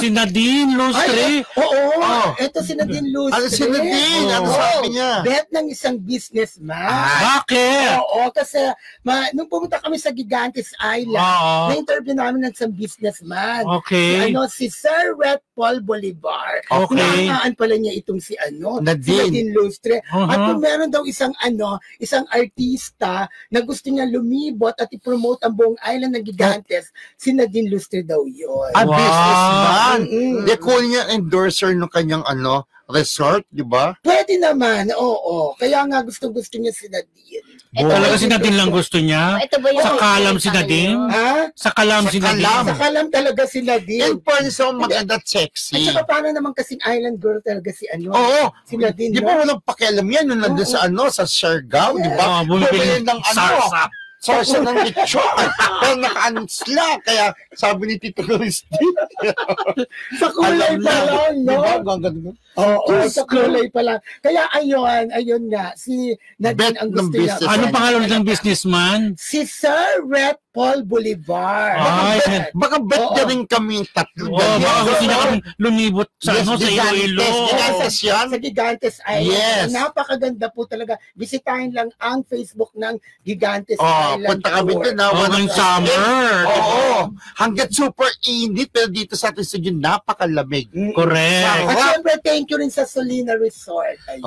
Si Nadine Lustre. Oo, ito si Nadine Lustre. Ano si Nadine? Ano sabi niya? Bet ng isang businessman. Bakit? Oo, kasi nung pumunta kami sa Gigantes Island, na-interview namin ng isang businessman. Okay. Si Sir Red Paul Bolivar. Okay. Inaangaan pala niya itong si Nadine. Nadine Lustre. At kung meron daw isang artista na gusto niya lumibot at i-promote ang buong island ng Gigantes, si Nadine Lustre daw yun. Businessman. Di cool niya endorser ng kanyang resort, di ba? Pwede naman, oo. Kaya nga gusto-gusto niya si Nadine. Talaga si Nadine lang gusto niya? Ito ba yung Sa kalam si Nadine? Ha? Sa kalam si Nadine? Sa kalam talaga si Nadine. In fairness, maganda at sexy. At saka paano naman kasing island girl talaga si Oo. si Nadine. Di ba walang pakialam yan nung nandun sa Siargao, di ba? Bumibili ng sarsa ng lechon. Pero naka-ansla. Kaya sabi ni Tito Christy. Sa kulay pa lang, no? Diba? Oo, sa kulay pa lang. Kaya ayun nga, si Nadine ang gusto niya. Anong pangalan ng businessman? Si Sir Red Paul Bolivar. Baka bet na rin kami tatlo. Baka gusto niya kami lumibot sa Iloilo. Sa Gigantes Island. Yes. Napakaganda po talaga. Bisitahin lang ang Facebook ng Gigantes Island. Punta kami doon na. Ngayong summer. Oo. Hanggat super init, pero dito sa atin sa June, napakalamig. Correct. At syempre, thank you rin sa Solina Resort. Ayan.